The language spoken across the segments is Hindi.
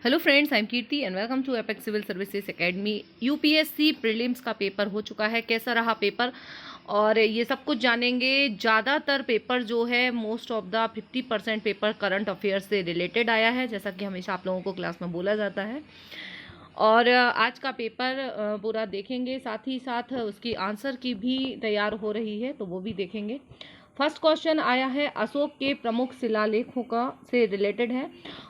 Hello friends, I am Kirti and welcome to Apex civil services academy. UPSC prelims का पेपर हो चुका है, कैसा रहा पेपर और ये सब कुछ जानेंगे। ज़्यादातर पेपर जो है most of the 50% paper current affairs से रिलेटेड आया है, जैसा कि हमेशा आप लोगों को क्लास में बोला जाता है। और आज का पेपर पूरा देखेंगे, साथ ही साथ उसकी आंसर की भी तैयार हो रही है तो वो भी देखेंगे। फर्स्ट क्वेश्चन आया है अशोक के प्रमुख शिलालेखों का से रिलेटेड है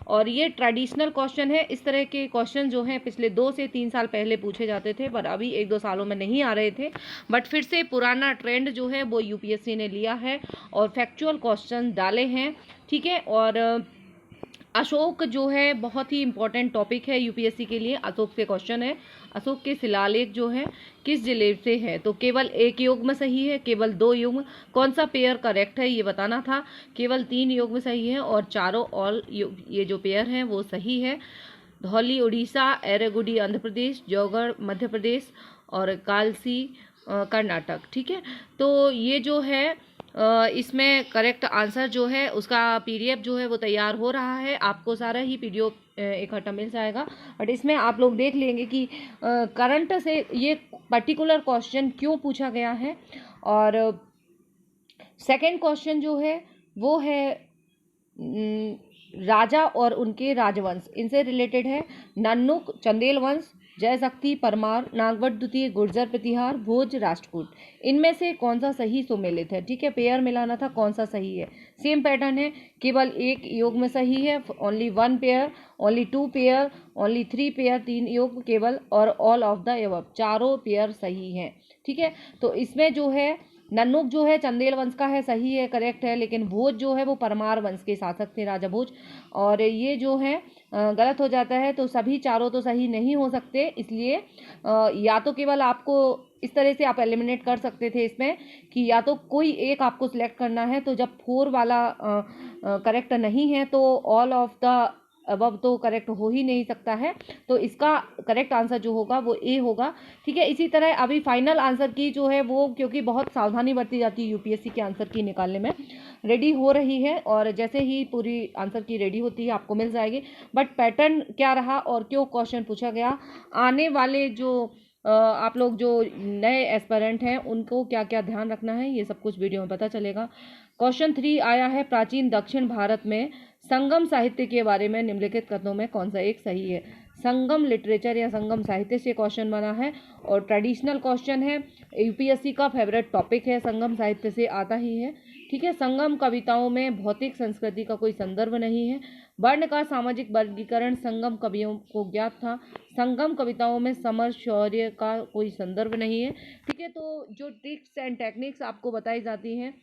और ये ट्रेडिशनल क्वेश्चन है। इस तरह के क्वेश्चन जो हैं पिछले 2 से 3 साल पहले पूछे जाते थे, पर अभी 1-2 सालों में नहीं आ रहे थे। बट फिर से पुराना ट्रेंड जो है वो यूपीएससी ने लिया है और फैक्चुअल क्वेश्चन डाले हैं, ठीक है। और अशोक जो है बहुत ही इंपॉर्टेंट टॉपिक है यूपीएससी के लिए। अशोक से क्वेश्चन है, अशोक के शिलालेख जो है किस जिले से है, तो केवल एक युग्म सही है, केवल 2 युग्म, कौन सा पेयर करेक्ट है ये बताना था। केवल 3 युग्म सही है और चारों ऑल ये जो पेयर हैं वो सही है। धौली उड़ीसा, एरेगुडी आंध्र प्रदेश, जौगढ़ मध्य प्रदेश और कालसी कर्नाटक, ठीक है। तो ये जो है इसमें करेक्ट आंसर जो है उसका पीडीएफ जो है वो तैयार हो रहा है। आपको सारा ही पीडीएफ इकट्ठा मिल जाएगा, बट इसमें आप लोग देख लेंगे कि करंट से ये पर्टिकुलर क्वेश्चन क्यों पूछा गया है। और सेकंड क्वेश्चन जो है वो है राजा और उनके राजवंश, इनसे रिलेटेड है। नन्नुक, चंदेल वंश, जय शक्ति, परमार, नागवट द्वितीय, गुर्जर प्रतिहार, भोज, राष्ट्रकूट, इनमें से कौन सा सही सुमेलित है, ठीक है। पेयर मिलाना था, कौन सा सही है। सेम पैटर्न है, केवल एक योग में सही है, only 1 pair, only 2 pair, only 3 pair, 3 योग केवल, और ऑल ऑफ द एबव, चारों पेयर सही हैं, ठीक है। तो इसमें जो है नन्नुक जो है चंदेल वंश का है, सही है, करेक्ट है। लेकिन भोज जो है वो परमार वंश के शासक थे, राजा भोज, और ये जो है गलत हो जाता है। तो सभी चारों तो सही नहीं हो सकते, इसलिए या तो केवल आपको इस तरह से आप एलिमिनेट कर सकते थे इसमें कि या तो कोई एक आपको सिलेक्ट करना है। तो जब 4 वाला करेक्ट नहीं है तो ऑल ऑफ द अबव तो करेक्ट हो ही नहीं सकता है। तो इसका करेक्ट आंसर जो होगा वो ए होगा, ठीक है। इसी तरह अभी फाइनल आंसर की जो है वो, क्योंकि बहुत सावधानी बरती जाती है यूपीएससी के आंसर की निकालने में, रेडी हो रही है और जैसे ही पूरी आंसर की रेडी होती है आपको मिल जाएगी। बट पैटर्न क्या रहा और क्यों क्वेश्चन पूछा गया, आने वाले जो आप लोग जो नए एस्पिरेंट हैं उनको क्या क्या ध्यान रखना है, ये सब कुछ वीडियो में पता चलेगा। क्वेश्चन 3 आया है प्राचीन दक्षिण भारत में संगम साहित्य के बारे में निम्नलिखित कथनों में कौन सा एक सही है। संगम लिटरेचर या संगम साहित्य से क्वेश्चन बना है और ट्रेडिशनल क्वेश्चन है, यूपीएससी का फेवरेट टॉपिक है, संगम साहित्य से आता ही है, ठीक है। संगम कविताओं में भौतिक संस्कृति का कोई संदर्भ नहीं है। वर्ण का सामाजिक वर्गीकरण संगम कवियों को ज्ञात था। संगम कविताओं में समर शौर्य का कोई संदर्भ नहीं है, ठीक है। तो जो ट्रिक्स एंड टेक्निक्स आपको बताई जाती हैं,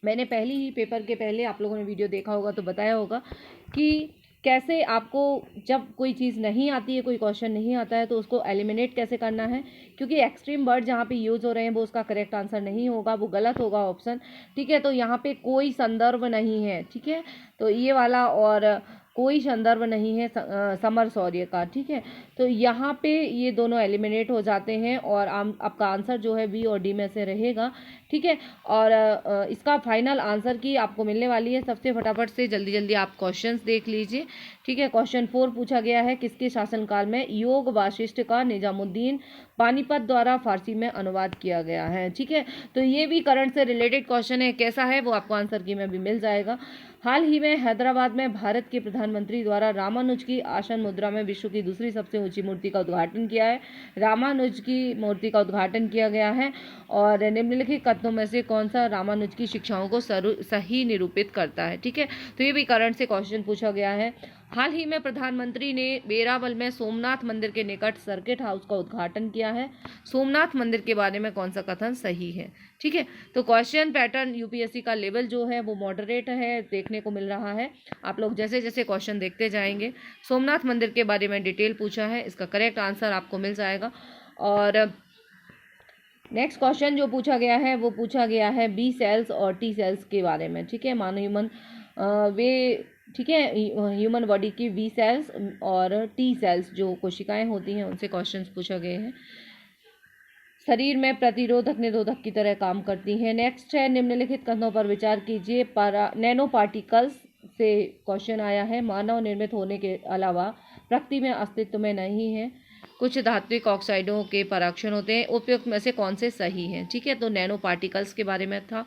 मैंने पहली ही पेपर के पहले आप लोगों ने वीडियो देखा होगा तो बताया होगा कि कैसे आपको जब कोई चीज़ नहीं आती है, कोई क्वेश्चन नहीं आता है, तो उसको एलिमिनेट कैसे करना है। क्योंकि एक्सट्रीम वर्ड जहाँ पे यूज़ हो रहे हैं वो उसका करेक्ट आंसर नहीं होगा, वो गलत होगा ऑप्शन, ठीक है। तो यहाँ पे कोई संदर्भ नहीं है, ठीक है। तो ये वाला, और कोई संदर्भ नहीं है समर शौर्य का, ठीक है। तो यहाँ पे ये दोनों एलिमिनेट हो जाते हैं और आपका आंसर जो है बी और डी में से रहेगा, ठीक है। और इसका फाइनल आंसर की आपको मिलने वाली है। सबसे फटाफट से जल्दी जल्दी आप क्वेश्चंस देख लीजिए, ठीक है। क्वेश्चन 4 पूछा गया है, किसके शासनकाल में योग वाशिष्ठ का निजामुद्दीन पानीपत द्वारा फारसी में अनुवाद किया गया है, ठीक है। तो ये भी करंट से रिलेटेड क्वेश्चन है, कैसा है वो आपको आंसर की में भी मिल जाएगा। हाल ही में हैदराबाद में भारत के प्रधानमंत्री द्वारा रामानुज की आसन मुद्रा में विश्व की दूसरी सबसे ऊंची मूर्ति का उद्घाटन किया है। रामानुज की मूर्ति का उद्घाटन किया गया है और निम्नलिखित कथनों में से कौन सा रामानुज की शिक्षाओं को सही निरूपित करता है, ठीक है। तो ये भी करंट से क्वेश्चन पूछा गया है। हाल ही में प्रधानमंत्री ने वेरावल में सोमनाथ मंदिर के निकट सर्किट हाउस का उद्घाटन किया है। सोमनाथ मंदिर के बारे में कौन सा कथन सही है, ठीक है। तो क्वेश्चन पैटर्न यूपीएससी का लेवल जो है वो मॉडरेट है, देखने को मिल रहा है। आप लोग जैसे जैसे क्वेश्चन देखते जाएंगे। सोमनाथ मंदिर के बारे में डिटेल पूछा है, इसका करेक्ट आंसर आपको मिल जाएगा। और नेक्स्ट क्वेश्चन जो पूछा गया है वो पूछा गया है बी सेल्स और टी सेल्स के बारे में, ठीक है। मानो ह्यूमन वे, ठीक है, ह्यूमन बॉडी की बी सेल्स और टी सेल्स जो कोशिकाएं होती हैं उनसे क्वेश्चंस पूछा गए हैं। शरीर में प्रतिरोधक निरोधक की तरह काम करती हैं। नेक्स्ट है निम्नलिखित कथनों पर विचार कीजिए। नैनो पार्टिकल्स से क्वेश्चन आया है। मानव निर्मित होने के अलावा प्रकृति में अस्तित्व में नहीं है। कुछ धात्विक ऑक्साइडों के पराक्षण होते हैं, उपयुक्त में से कौन से सही हैं? ठीक है, तो नैनो पार्टिकल्स के बारे में था।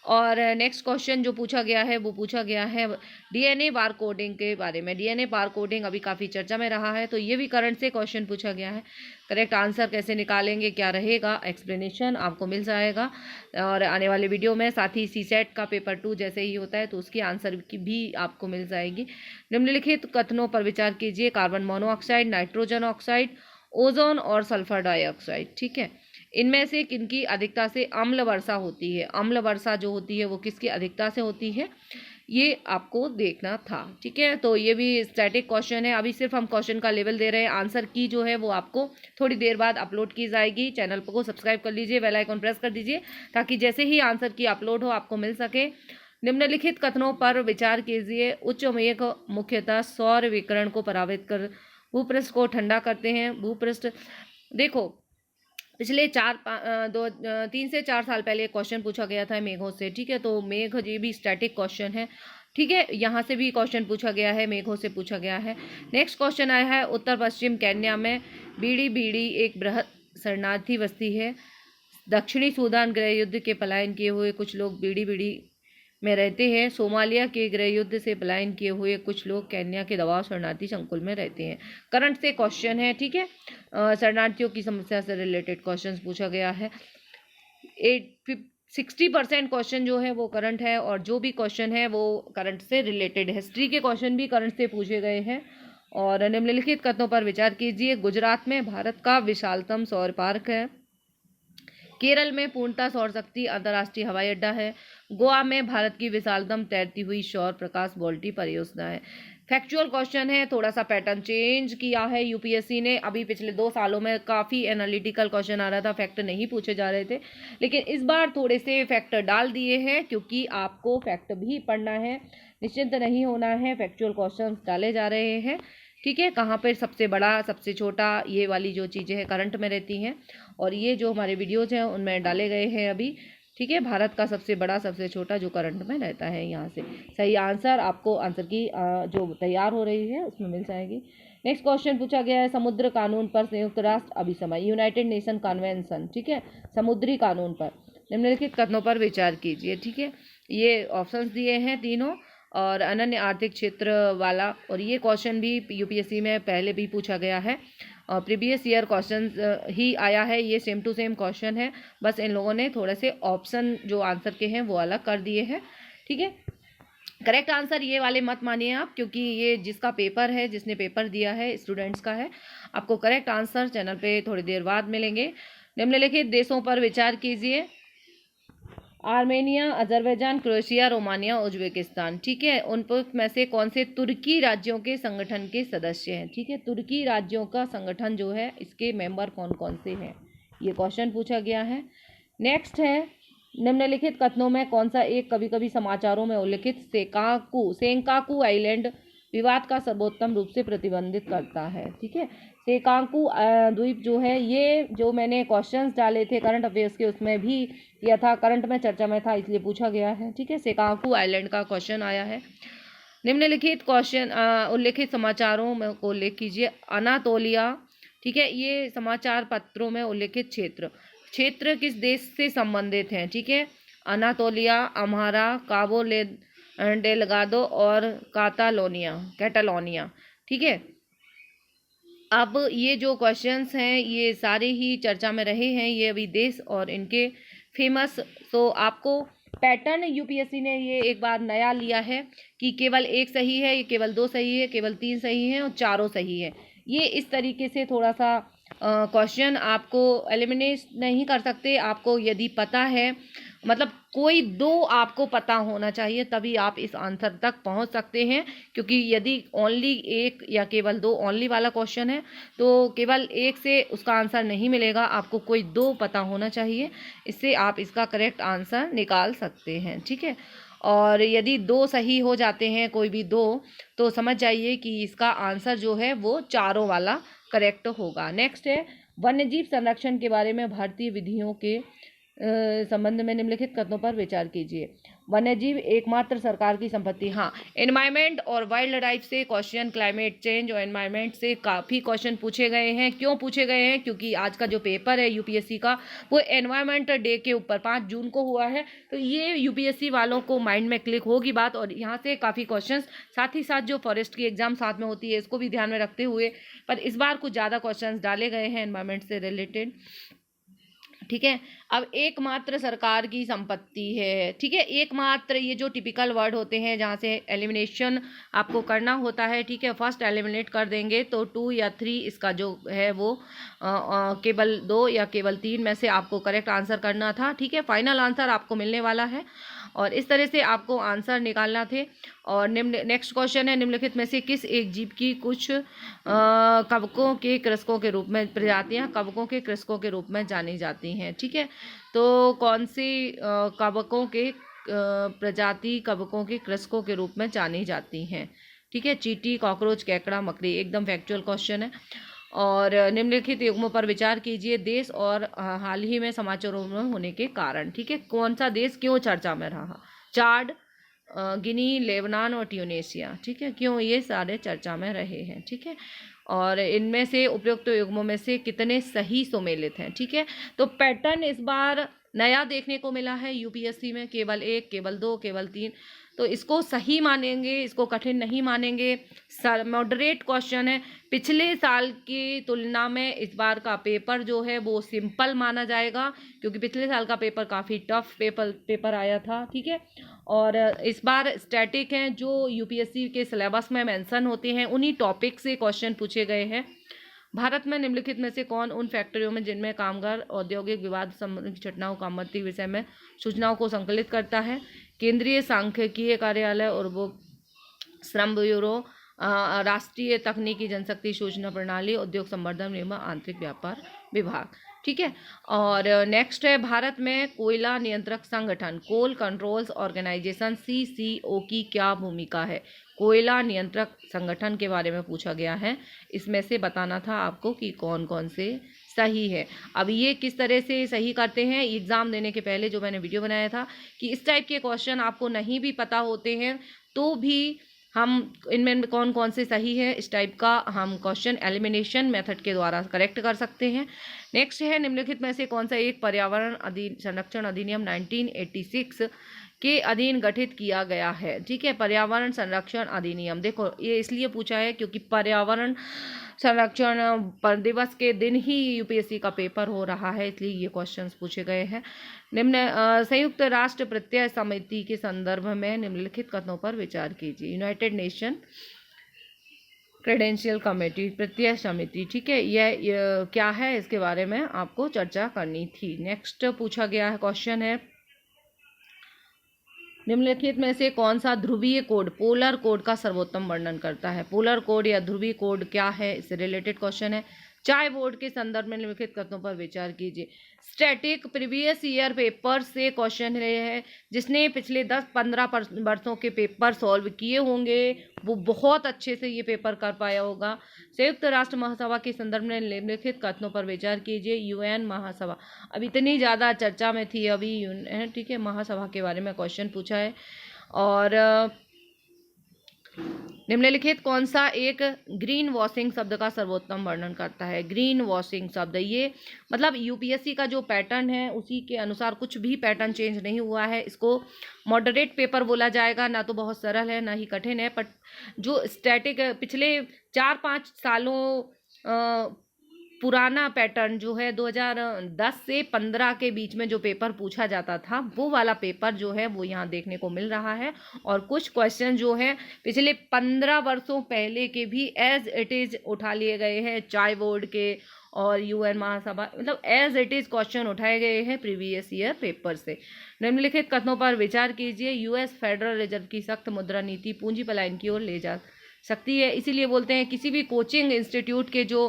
और नेक्स्ट क्वेश्चन जो पूछा गया है वो पूछा गया है डीएनए बार कोडिंग के बारे में। डीएनए बार कोडिंग अभी काफ़ी चर्चा में रहा है, तो ये भी करंट से क्वेश्चन पूछा गया है। करेक्ट आंसर कैसे निकालेंगे, क्या रहेगा, एक्सप्लेनेशन आपको मिल जाएगा और आने वाले वीडियो में। साथ ही सीसेट का पेपर 2 जैसे ही होता है तो उसकी आंसर की भी आपको मिल जाएगी। निम्नलिखित कथनों पर विचार कीजिए। Carbon monoxide, nitrogen oxide, ozone और सल्फर डाइऑक्साइड। ठीक है, इनमें से किनकी अधिकता से अम्ल वर्षा होती है? अम्ल वर्षा जो होती है वो किसकी अधिकता से होती है, ये आपको देखना था। ठीक है, तो ये भी स्टैटिक क्वेश्चन है। अभी सिर्फ हम क्वेश्चन का लेवल दे रहे हैं। आंसर की जो है वो आपको थोड़ी देर बाद अपलोड की जाएगी। चैनल को सब्सक्राइब कर लीजिए, बेल आइकन प्रेस कर दीजिए ताकि जैसे ही आंसर की अपलोड हो आपको मिल सके। निम्नलिखित कथनों पर विचार कीजिए। उच्च मेघ मुख्यतः सौर विकिरण को प्रभावित कर भूपृष्ठ को ठंडा करते हैं। भूपृष्ठ देखो, पिछले 3 से 4 साल पहले एक क्वेश्चन पूछा गया था मेघों से। ठीक है, तो मेघ ये भी स्टैटिक क्वेश्चन है। ठीक है, यहाँ से भी क्वेश्चन पूछा गया है, मेघों से पूछा गया है। नेक्स्ट क्वेश्चन आया है उत्तर पश्चिम केन्या में बीड़ी बीड़ी एक बृहद शरणार्थी बस्ती है। दक्षिणी सूडान गृह युद्ध के पलायन किए हुए कुछ लोग बीड़ी बीड़ी में रहते हैं। सोमालिया के गृह युद्ध से पलायन किए हुए कुछ लोग केन्या के दबाव शरणार्थी संकुल में रहते हैं। करंट से क्वेश्चन है। ठीक है, शरणार्थियों की समस्या से रिलेटेड क्वेश्चन पूछा गया है। 60% क्वेश्चन जो है वो करंट है और जो भी क्वेश्चन है वो करंट से रिलेटेड है। हिस्ट्री के क्वेश्चन भी करंट से पूछे गए हैं। और निम्नलिखित कथनों पर विचार कीजिए। गुजरात में भारत का विशालतम सौर पार्क है। केरल में पूर्णतः सौर शक्ति अंतर्राष्ट्रीय हवाई अड्डा है। गोवा में भारत की विशालतम तैरती हुई सौर प्रकाश वोल्टी परियोजना है। फैक्चुअल क्वेश्चन है, थोड़ा सा पैटर्न चेंज किया है यूपीएससी ने। अभी पिछले 2 सालों में काफ़ी एनालिटिकल क्वेश्चन आ रहा था, फैक्ट नहीं पूछे जा रहे थे, लेकिन इस बार थोड़े से फैक्ट डाल दिए हैं क्योंकि आपको फैक्ट भी पढ़ना है, निश्चिंत नहीं होना है। फैक्चुअल क्वेश्चन डाले जा रहे हैं। ठीक है, कहाँ पर सबसे बड़ा सबसे छोटा ये वाली जो चीज़ें हैं करंट में रहती हैं और ये जो हमारे वीडियोज़ हैं उनमें डाले गए हैं अभी। ठीक है, भारत का सबसे बड़ा सबसे छोटा जो करंट में रहता है, यहाँ से सही आंसर आपको आंसर की जो तैयार हो रही है उसमें मिल जाएगी। नेक्स्ट क्वेश्चन पूछा गया है समुद्र कानून पर संयुक्त राष्ट्र अभिसमय, यूनाइटेड नेशन कन्वेंशन। ठीक है, समुद्री कानून पर निम्नलिखित कथनों पर विचार कीजिए। ठीक है, ये ऑप्शंस दिए हैं तीनों और अनन्य आर्थिक क्षेत्र वाला, और ये क्वेश्चन भी यूपीएससी में पहले भी पूछा गया है और प्रीवियस ईयर क्वेश्चन ही आया है। ये सेम टू सेम क्वेश्चन है, बस इन लोगों ने थोड़े से ऑप्शन जो आंसर के हैं वो अलग कर दिए हैं। ठीक है, करेक्ट आंसर ये वाले मत मानिए आप, क्योंकि ये जिसका पेपर है, जिसने पेपर दिया है स्टूडेंट्स का है। आपको करेक्ट आंसर चैनल पे थोड़ी देर बाद मिलेंगे। निम्नलिखित देशों पर विचार कीजिए। Armenia, Azerbaijan, Croatia, Romania, Uzbekistan. ठीक है, उन में से कौन से तुर्की राज्यों के संगठन के सदस्य हैं? ठीक है, तुर्की राज्यों का संगठन जो है इसके मेंबर कौन कौन से हैं, ये क्वेश्चन पूछा गया है। नेक्स्ट है निम्नलिखित कथनों में कौन सा एक कभी कभी समाचारों में उल्लिखित सेंकाकू आइलैंड विवाद का सर्वोत्तम रूप से प्रतिबंधित करता है? ठीक है, सेकाकू द्वीप जो है, ये जो मैंने क्वेश्चंस डाले थे करंट अफेयर्स के उसमें भी किया था, करंट में चर्चा में था इसलिए पूछा गया है। ठीक है, सेकाकू आइलैंड का क्वेश्चन आया है। निम्नलिखित क्वेश्चन उल्लिखित समाचारों में को उल्लेख कीजिए। अनातोलिया, ठीक है, ये समाचार पत्रों में उल्लिखित क्षेत्र किस देश से संबंधित हैं? ठीक है, अनातोलिया, अम्हारा, काबो डेलगादो और कैटालोनिया। ठीक है, अब ये जो क्वेश्चंस हैं ये सारे ही चर्चा में रहे हैं, ये अभी देश और इनके फेमस। तो आपको पैटर्न यूपीएससी ने ये एक बार नया लिया है कि केवल एक सही है, ये केवल 2 सही है, केवल 3 सही है और चारों सही है। ये इस तरीके से थोड़ा सा क्वेश्चन आपको एलिमिनेट नहीं कर सकते। आपको यदि पता है, मतलब कोई 2 आपको पता होना चाहिए तभी आप इस आंसर तक पहुंच सकते हैं, क्योंकि यदि ओनली 1 या केवल 2 ओनली वाला क्वेश्चन है तो केवल 1 से उसका आंसर नहीं मिलेगा, आपको कोई 2 पता होना चाहिए, इससे आप इसका करेक्ट आंसर निकाल सकते हैं। ठीक है, और यदि 2 सही हो जाते हैं, कोई भी 2, तो समझ जाइए कि इसका आंसर जो है वो चारों वाला करेक्ट होगा। नेक्स्ट है वन्यजीव संरक्षण के बारे में भारतीय विधियों के संबंध में निम्नलिखित कथनों पर विचार कीजिए। वन्यजीव एकमात्र सरकार की संपत्ति। हाँ, एनवायरमेंट और वाइल्ड लाइफ से क्वेश्चन, क्लाइमेट चेंज और एनवायरमेंट से काफ़ी क्वेश्चन पूछे गए हैं। क्यों पूछे गए हैं? क्योंकि आज का जो पेपर है यूपीएससी का वो एनवायरमेंट डे के ऊपर 5 जून को हुआ है, तो ये यूपीएससी वालों को माइंड में क्लिक होगी बात, और यहाँ से काफ़ी क्वेश्चन, साथ ही साथ जो फॉरेस्ट की एग्जाम साथ में होती है इसको भी ध्यान में रखते हुए, पर इस बार कुछ ज़्यादा क्वेश्चन डाले गए हैं एनवायरमेंट से रिलेटेड। ठीक है, अब एकमात्र सरकार की संपत्ति है। ठीक है, एकमात्र, ये जो टिपिकल वर्ड होते हैं जहाँ से एलिमिनेशन आपको करना होता है। ठीक है, फर्स्ट एलिमिनेट कर देंगे तो 2 या 3 इसका जो है वो केवल 2 या केवल 3 में से आपको करेक्ट आंसर करना था। ठीक है, फाइनल आंसर आपको मिलने वाला है और इस तरह से आपको आंसर निकालना थे। और नेक्स्ट क्वेश्चन है, निम्नलिखित में से किस एक जीव की कुछ कवकों के कृषकों के रूप में, प्रजातियां कवकों के कृषकों के रूप में जानी जाती हैं। ठीक है, तो कौन सी कवकों के प्रजाति कवकों के कृषकों के रूप में जानी जाती हैं? ठीक है, चींटी, कॉकरोच, केकड़ा, मकड़ी। एकदम फैक्चुअल क्वेश्चन है। और निम्नलिखित युग्मों पर विचार कीजिए देश और हाल ही में समाचारों में होने के कारण। ठीक है, कौन सा देश क्यों चर्चा में रहा? चाड, गिनी, लेबनान और ट्यूनीशिया। ठीक है, क्यों ये सारे चर्चा में रहे हैं? ठीक है, और इनमें से उपयुक्त युग्मों में से कितने सही सुमेलित हैं? ठीक है, तो पैटर्न इस बार नया देखने को मिला है यूपीएससी में, केवल 1, केवल 2, केवल 3, तो इसको सही मानेंगे, इसको कठिन नहीं मानेंगे। मॉडरेट क्वेश्चन है। पिछले साल की तुलना में इस बार का पेपर जो है वो सिंपल माना जाएगा, क्योंकि पिछले साल का पेपर काफ़ी टफ पेपर आया था। ठीक है, और इस बार स्टैटिक हैं, जो यूपीएससी के सिलेबस में मेंशन होते हैं उन्हीं टॉपिक से क्वेश्चन पूछे गए हैं। भारत में निम्नलिखित में से कौन उन फैक्ट्रियों में जिनमें कामगार औद्योगिक विवाद संबंधी घटनाओं का मध्य विषय में सूचनाओं को संकलित करता है? केंद्रीय सांख्यिकीय कार्यालय और वो श्रम ब्यूरो, राष्ट्रीय तकनीकी जनशक्ति सूचना प्रणाली, उद्योग संवर्धन एवं आंतरिक व्यापार विभाग। ठीक है, और नेक्स्ट है, भारत में कोयला नियंत्रक संगठन कोल कंट्रोल्स ऑर्गेनाइजेशन CCO की क्या भूमिका है? कोयला नियंत्रक संगठन के बारे में पूछा गया है। इसमें से बताना था आपको कि कौन कौन से सही है। अब ये किस तरह से सही करते हैं, एग्ज़ाम देने के पहले जो मैंने वीडियो बनाया था कि इस टाइप के क्वेश्चन आपको नहीं भी पता होते हैं तो भी हम इनमें कौन कौन से सही है, इस टाइप का हम क्वेश्चन एलिमिनेशन मेथड के द्वारा करेक्ट कर सकते हैं। नेक्स्ट है, निम्नलिखित में से कौन सा एक पर्यावरण संरक्षण अधिनियम 1986 के अधीन गठित किया गया है? ठीक है, पर्यावरण संरक्षण अधिनियम, देखो ये इसलिए पूछा है क्योंकि पर्यावरण संरक्षण पर दिवस के दिन ही यूपीएससी का पेपर हो रहा है, इसलिए ये क्वेश्चंस पूछे गए हैं। संयुक्त राष्ट्र प्रत्यय समिति के संदर्भ में निम्नलिखित कथनों पर विचार कीजिए। यूनाइटेड नेशन क्रेडेंशियल कमेटी, प्रत्यय समिति। ठीक है, यह क्या है, इसके बारे में आपको चर्चा करनी थी। नेक्स्ट पूछा गया है क्वेश्चन है, निम्नलिखित में से कौन सा ध्रुवीय कोड पोलर कोड का सर्वोत्तम वर्णन करता है? पोलर कोड या ध्रुवीय कोड क्या है, इससे रिलेटेड क्वेश्चन है। चाय बोर्ड के संदर्भ में निम्नलिखित कथनों पर विचार कीजिए। स्टैटिक प्रीवियस ईयर पेपर से क्वेश्चन रहे हैं, जिसने पिछले 10-15 वर्षों के पेपर सॉल्व किए होंगे वो बहुत अच्छे से ये पेपर कर पाया होगा। संयुक्त राष्ट्र महासभा के संदर्भ में निम्नलिखित कथनों पर विचार कीजिए। यूएन महासभा अब इतनी ज़्यादा चर्चा में थी अभी, ठीक है, महासभा के बारे में क्वेश्चन पूछा है। और निम्नलिखित कौन सा एक ग्रीन वॉशिंग शब्द का सर्वोत्तम वर्णन करता है? ग्रीन वॉशिंग शब्द, ये मतलब यूपीएससी का जो पैटर्न है उसी के अनुसार कुछ भी पैटर्न चेंज नहीं हुआ है। इसको मॉडरेट पेपर बोला जाएगा, ना तो बहुत सरल है ना ही कठिन है, बट जो स्टैटिक पिछले 4-5 सालों पुराना पैटर्न जो है 2010 से 15 के बीच में जो पेपर पूछा जाता था वो वाला पेपर जो है वो यहाँ देखने को मिल रहा है। और कुछ क्वेश्चन जो है पिछले 15 वर्षों पहले के भी एज इट इज उठा लिए गए हैं, चाय बोर्ड के और यूएन महासभा, मतलब एज इट इज क्वेश्चन उठाए गए हैं प्रीवियस ईयर पेपर से। निम्नलिखित कथनों पर विचार कीजिए। यूएस फेडरल रिजर्व की सख्त मुद्रा नीति पूंजी पलायन की ओर ले जा सकती है, इसीलिए बोलते हैं किसी भी कोचिंग इंस्टीट्यूट के जो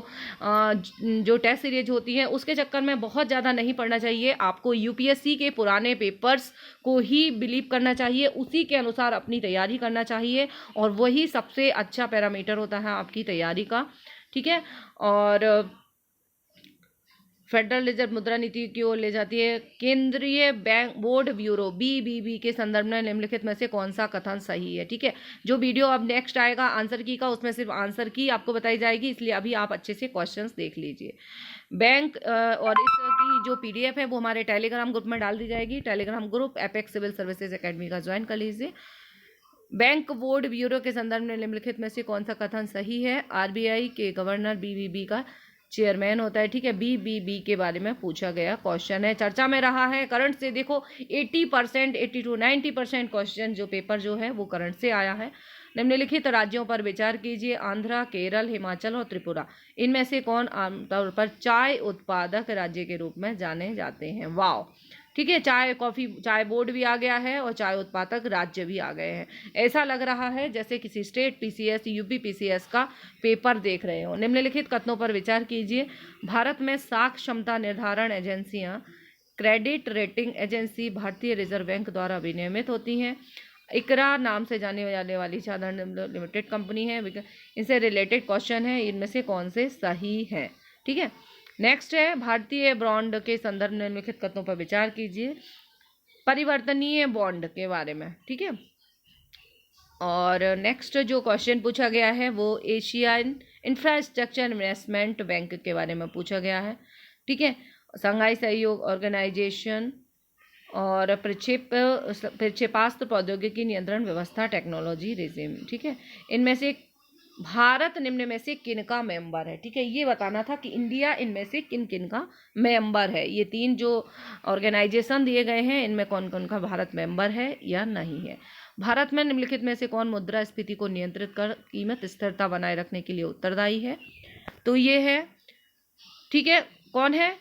टेस्ट सीरीज होती है उसके चक्कर में बहुत ज़्यादा नहीं पढ़ना चाहिए। आपको यूपीएससी के पुराने पेपर्स को ही बिलीव करना चाहिए, उसी के अनुसार अपनी तैयारी करना चाहिए और वही सबसे अच्छा पैरामीटर होता है आपकी तैयारी का। ठीक है, और फेडरल रिजर्व मुद्रा नीति की ओर ले जाती है। केंद्रीय बैंक बोर्ड ब्यूरो BBB के संदर्भ में निम्नलिखित में से कौन सा कथन सही है? ठीक है, जो वीडियो अब नेक्स्ट आएगा आंसर की का, उसमें सिर्फ आंसर की आपको बताई जाएगी, इसलिए अभी आप अच्छे से क्वेश्चंस देख लीजिए। बैंक और इसकी जो PDF है वो हमारे टेलीग्राम ग्रुप में डाल दी जाएगी। Telegram group Apex civil services academy का ज्वाइन कर लीजिए। बैंक बोर्ड ब्यूरो के संदर्भ में निम्नलिखित में से कौन सा कथन सही है? RBI के गवर्नर BBB का चेयरमैन होता है। ठीक है, BBB के बारे में पूछा गया क्वेश्चन है, चर्चा में रहा है। करंट से देखो 80%, 80 to 90% क्वेश्चन जो पेपर जो है वो करंट से आया है। निम्नलिखित राज्यों पर विचार कीजिए, आंध्र, केरल, हिमाचल और त्रिपुरा। इनमें से कौन आमतौर पर चाय उत्पादक राज्य के रूप में जाने जाते हैं? वाह, ठीक है, चाय कॉफ़ी चाय बोर्ड भी आ गया है और चाय उत्पादक राज्य भी आ गए हैं। ऐसा लग रहा है जैसे किसी स्टेट PCS UP PCS का पेपर देख रहे हो। निम्नलिखित कथनों पर विचार कीजिए, भारत में साख क्षमता निर्धारण एजेंसियां क्रेडिट रेटिंग एजेंसी भारतीय रिजर्व बैंक द्वारा विनियमित होती हैं। इकरा नाम से जाने जाने वाली साधारण लिमिटेड कंपनी है। इनसे रिलेटेड क्वेश्चन है, इनमें से कौन से सही हैं? ठीक है, नेक्स्ट है भारतीय बॉन्ड के संदर्भ में निम्नलिखित कथनों पर विचार कीजिए, परिवर्तनीय बॉन्ड के बारे में। ठीक है, और नेक्स्ट जो क्वेश्चन पूछा गया है वो एशियन इंफ्रास्ट्रक्चर इन्वेस्टमेंट बैंक के बारे में पूछा गया है। ठीक है, शंघाई सहयोग ऑर्गेनाइजेशन और प्रक्षेपास्त्र प्रौद्योगिकी नियंत्रण व्यवस्था टेक्नोलॉजी रिजिम। ठीक है, इनमें से भारत निम्न में से किन का मेंबर है? ठीक है, ये बताना था कि इंडिया इनमें से किन किन का मेंबर है। ये 3 जो ऑर्गेनाइजेशन दिए गए हैं इनमें कौन कौन का भारत मेंबर है या नहीं है। भारत में निम्नलिखित में से कौन मुद्रास्फीति को नियंत्रित कर कीमत स्थिरता बनाए रखने के लिए उत्तरदायी है? तो ये है। ठीक है, कौन है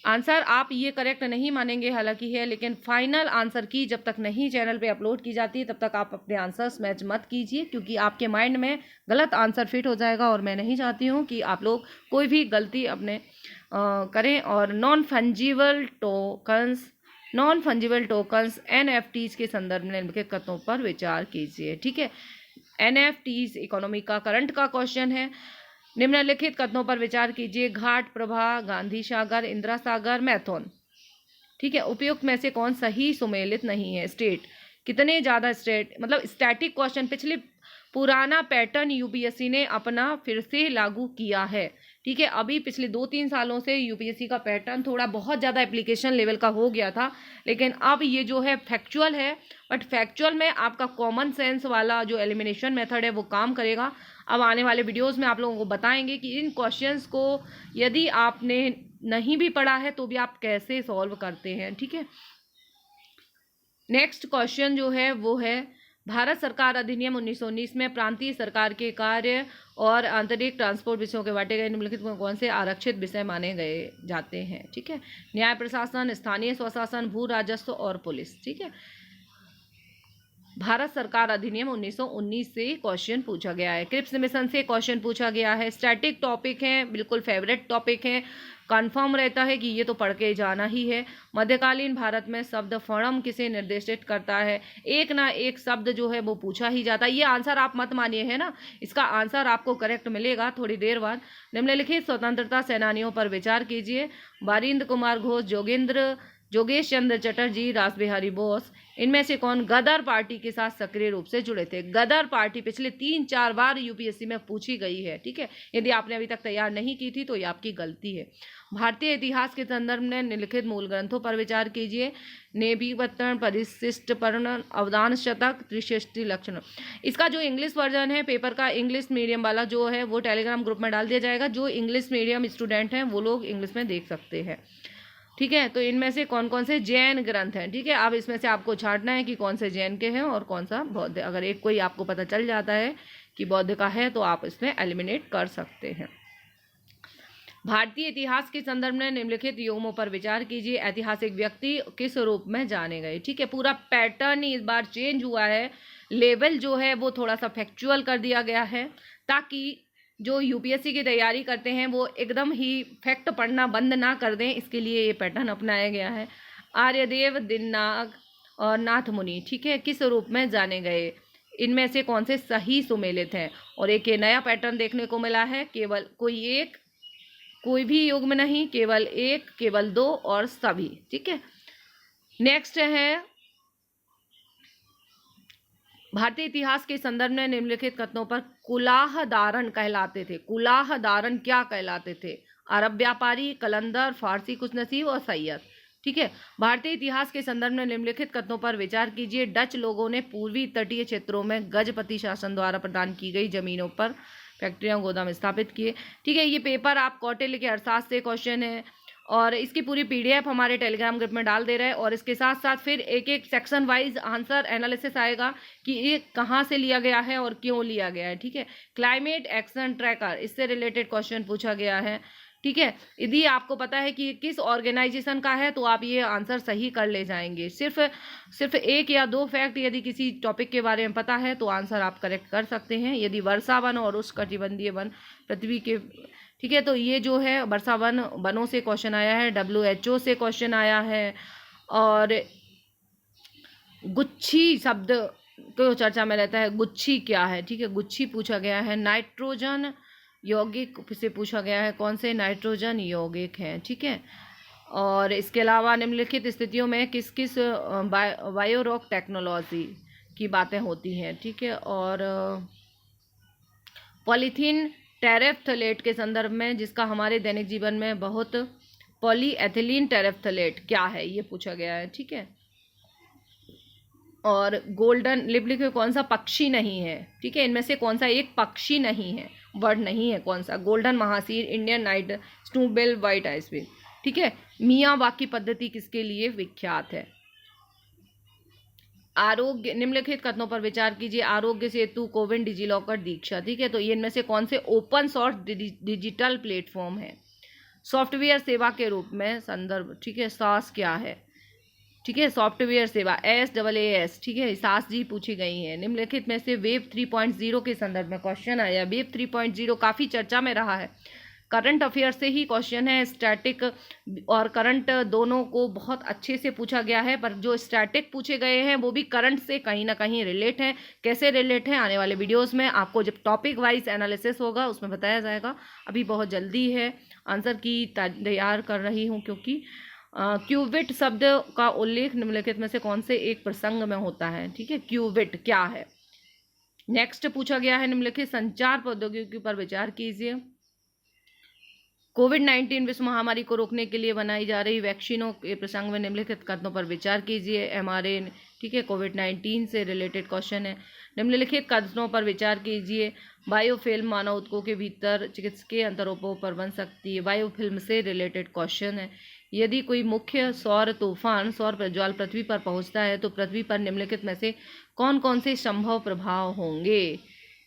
आंसर? आप ये करेक्ट नहीं मानेंगे हालांकि है, लेकिन फाइनल आंसर की जब तक नहीं चैनल पे अपलोड की जाती है तब तक आप अपने आंसर्स मैच मत कीजिए, क्योंकि आपके माइंड में गलत आंसर फिट हो जाएगा और मैं नहीं चाहती हूँ कि आप लोग कोई भी गलती अपने करें। और नॉन फंजिबल टोकन्स NFTs के संदर्भ में निम्नलिखित कथनों पर विचार कीजिए। ठीक है, NFTs इकोनॉमी का करंट का क्वेश्चन है। निम्नलिखित कथनों पर विचार कीजिए, घाट प्रभा, गांधी सागर, इंदिरा सागर, मैथन। ठीक है, उपयुक्त में से कौन सही सुमेलित नहीं है? स्टेट, कितने ज़्यादा स्टेट, मतलब स्टैटिक क्वेश्चन पिछले पुराना पैटर्न UPSC ने अपना फिर से लागू किया है। ठीक है, अभी पिछले 2-3 सालों से UPSC का पैटर्न थोड़ा बहुत ज़्यादा एप्लीकेशन लेवल का हो गया था, लेकिन अब ये जो है फैक्चुअल है, बट फैक्चुअल में आपका कॉमन सेंस वाला जो एलिमिनेशन मेथड है वो काम करेगा। अब आने वाले वीडियोस में आप लोगों को बताएंगे कि इन क्वेश्चंस को यदि आपने नहीं भी पढ़ा है तो भी आप कैसे सॉल्व करते हैं। ठीक है, नेक्स्ट क्वेश्चन जो है वो है, भारत सरकार अधिनियम 1919 में प्रांतीय सरकार के कार्य और आंतरिक ट्रांसपोर्ट विषयों के बांटे गए निम्नलिखित में कौन से आरक्षित विषय माने गए जाते हैं? ठीक है, न्याय प्रशासन, स्थानीय स्वशासन, भू राजस्व और पुलिस। ठीक है, भारत सरकार अधिनियम 1919 से क्वेश्चन पूछा गया है। क्रिप्स मिशन से क्वेश्चन पूछा गया है। स्टैटिक टॉपिक है, बिल्कुल फेवरेट टॉपिक है, कंफर्म रहता है कि ये तो पढ़ के जाना ही है। मध्यकालीन भारत में शब्द फणम किसे निर्देशित करता है? एक ना एक शब्द जो है वो पूछा ही जाता है। ये आंसर आप मत मानिए, है ना, इसका आंसर आपको करेक्ट मिलेगा थोड़ी देर बाद। निम्नलिखित स्वतंत्रता सेनानियों पर विचार कीजिए, बारिंद्र कुमार घोष, जोगेश चंद्र चटर्जी, रास बिहारी बोस। इनमें से कौन गदर पार्टी के साथ सक्रिय रूप से जुड़े थे? गदर पार्टी पिछले 3-4 बार UPSC में पूछी गई है। ठीक है, यदि आपने अभी तक तैयार नहीं की थी तो ये आपकी गलती है। भारतीय इतिहास के संदर्भ में निम्नलिखित मूल ग्रंथों पर विचार कीजिए, नेभिवत्तन, परिशिष्ट पर्ण, अवदान शतक, त्रिशिष्टि लक्षण। इसका जो इंग्लिश वर्जन है पेपर का, इंग्लिश मीडियम वाला जो है वो टेलीग्राम ग्रुप में डाल दिया जाएगा। जो इंग्लिश मीडियम स्टूडेंट हैं वो लोग इंग्लिश में देख सकते हैं। ठीक है, तो इनमें से कौन कौन से जैन ग्रंथ हैं? ठीक है, अब इसमें से आपको छांटना है कि कौन से जैन के हैं और कौन सा बौद्ध। अगर एक कोई आपको पता चल जाता है कि बौद्ध का है तो आप इसमें एलिमिनेट कर सकते हैं। भारतीय इतिहास के संदर्भ में निम्नलिखित युगों पर विचार कीजिए, ऐतिहासिक व्यक्ति किस रूप में जाने गए? ठीक है, पूरा पैटर्न इस बार चेंज हुआ है, लेवल जो है वो थोड़ा सा फैक्चुअल कर दिया गया है ताकि जो UPSC की तैयारी करते हैं वो एकदम ही फैक्ट पढ़ना बंद ना कर दें, इसके लिए ये पैटर्न अपनाया गया है। आर्यदेव, दिन्नाग और नाथ मुनि, ठीक है, किस रूप में जाने गए? इनमें से कौन से सही सुमेलित हैं? और एक ये नया पैटर्न देखने को मिला है, केवल कोई भी युग्म नहीं, केवल एक, केवल दो और सभी। ठीक है, नेक्स्ट है भारतीय इतिहास के संदर्भ में निम्नलिखित कथनों पर कुलाह धारण कहलाते थे। कुलाह धारण क्या कहलाते थे? अरब व्यापारी, कलंदर, फारसी खुशनसीब और सैयद। ठीक है, भारतीय इतिहास के संदर्भ में निम्नलिखित कथनों पर विचार कीजिए। डच लोगों ने पूर्वी तटीय क्षेत्रों में गजपति शासन द्वारा प्रदान की गई जमीनों पर फैक्ट्रियां गोदाम स्थापित किए। ठीक है, ये पेपर आप कौटिल्य के अर्थशास्त्र से क्वेश्चन है और इसकी पूरी पीडीएफ हमारे टेलीग्राम ग्रुप में डाल दे रहे हैं और इसके साथ साथ फिर एक एक सेक्शन वाइज आंसर एनालिसिस आएगा कि ये कहाँ से लिया गया है और क्यों लिया गया है। ठीक है, क्लाइमेट एक्शन ट्रैकर, इससे रिलेटेड क्वेश्चन पूछा गया है। ठीक है, यदि आपको पता है कि किस ऑर्गेनाइजेशन का है तो आप ये आंसर सही कर ले जाएंगे। सिर्फ एक या दो फैक्ट यदि किसी टॉपिक के बारे में पता है तो आंसर आप करेक्ट कर सकते हैं। यदि वर्षा वन और उष्णकटिबंधीय वन पृथ्वी के, ठीक है, तो ये जो है वर्षा वन वनों से क्वेश्चन आया है, WHO से क्वेश्चन आया है। और गुच्छी शब्द को चर्चा में रहता है, गुच्छी क्या है? ठीक है, गुच्छी पूछा गया है। नाइट्रोजन यौगिक से पूछा गया है, कौन से नाइट्रोजन यौगिक हैं? ठीक है, और इसके अलावा निम्नलिखित स्थितियों में किस किस बायोरॉक टेक्नोलॉजी की बातें होती हैं? ठीक है, और पॉलीथीन टेरेफ्थलेट के संदर्भ में जिसका हमारे दैनिक जीवन में बहुत, पॉलीएथिलीन टेरेफ्थलेट क्या है ये पूछा गया है। ठीक है, और गोल्डन लिपलिक में कौन सा पक्षी नहीं है? ठीक है, इनमें से कौन सा एक पक्षी नहीं है, बर्ड नहीं है, कौन सा? गोल्डन महासीर, इंडियन नाइट स्नूबिल, व्हाइट आइसबिल। ठीक है, मियावाकी पद्धति किसके लिए विख्यात है? आरोग्य, निम्नलिखित कथनों पर विचार कीजिए। आरोग्य सेतु, कोविन, डिजिलॉकर, दीक्षा। ठीक है, तो ये इनमें से कौन से ओपन सोर्स डिजिटल प्लेटफॉर्म है? सॉफ्टवेयर सेवा के रूप में संदर्भ। ठीक है, सास क्या है? ठीक है, सॉफ्टवेयर सेवा, SAAS। ठीक है, सास जी पूछी गई है। निम्नलिखित में से वेब 3.0 के संदर्भ में क्वेश्चन आया। वेब 3.0 काफ़ी चर्चा में रहा है, करंट अफेयर से ही क्वेश्चन है। स्टैटिक और करंट दोनों को बहुत अच्छे से पूछा गया है, पर जो स्टैटिक पूछे गए हैं वो भी करंट से कहीं ना कहीं रिलेट हैं। कैसे रिलेट हैं आने वाले वीडियोस में आपको जब टॉपिक वाइज एनालिसिस होगा उसमें बताया जाएगा। अभी बहुत जल्दी है, आंसर की तैयार कर रही हूँ क्योंकि क्यूबिट शब्द का उल्लेख निम्नलिखित में से कौन से एक प्रसंग में होता है? ठीक है, क्यूबिट क्या है? नेक्स्ट पूछा गया है निम्नलिखित संचार प्रौद्योगिकी पर विचार कीजिए। कोविड-19 विश्व महामारी को रोकने के लिए बनाई जा रही वैक्सीनों के प्रसंग में निम्नलिखित कथनों पर विचार कीजिए। mRNA, ठीक है, कोविड-19 से रिलेटेड क्वेश्चन है। निम्नलिखित कथनों पर विचार कीजिए। बायोफिल्म मानव ऊतकों के भीतर चिकित्सकीय अंतरों पर बन सकती है। बायोफिल्म से रिलेटेड क्वेश्चन है। यदि कोई मुख्य सौर तूफान, सौर प्रज्वाल पृथ्वी पर पहुंचता है तो पृथ्वी पर निम्नलिखित में से कौन कौन से संभव प्रभाव होंगे?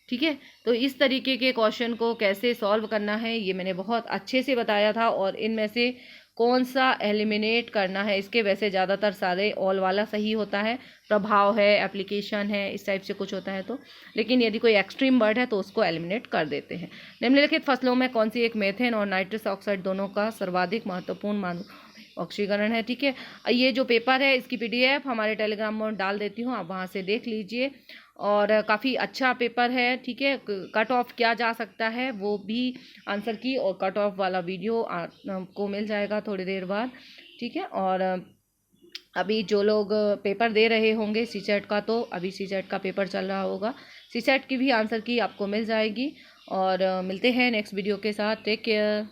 ठीक है, तो इस तरीके के क्वेश्चन को कैसे सॉल्व करना है ये मैंने बहुत अच्छे से बताया था। और इनमें से कौन सा एलिमिनेट करना है, इसके वैसे ज़्यादातर सारे ऑल वाला सही होता है, प्रभाव है, एप्लीकेशन है, इस टाइप से कुछ होता है तो, लेकिन यदि कोई एक्सट्रीम वर्ड है तो उसको एलिमिनेट कर देते हैं। निम्नलिखित फसलों में कौन सी एक मेथेन और नाइट्रस ऑक्साइड दोनों का सर्वाधिक महत्वपूर्ण मानव ऑक्सीकरण है? ठीक है, ये जो पेपर है इसकी PDF हमारे टेलीग्राम में डाल देती हूँ, आप वहाँ से देख लीजिए और काफ़ी अच्छा पेपर है। ठीक है, कट ऑफ किया जा सकता है वो भी आंसर की, और कट ऑफ वाला वीडियो आपको मिल जाएगा थोड़ी देर बाद। ठीक है, और अभी जो लोग पेपर दे रहे होंगे CSET का, तो अभी CSET का पेपर चल रहा होगा, CSET की भी आंसर की आपको मिल जाएगी। और मिलते हैं नेक्स्ट वीडियो के साथ। Take care.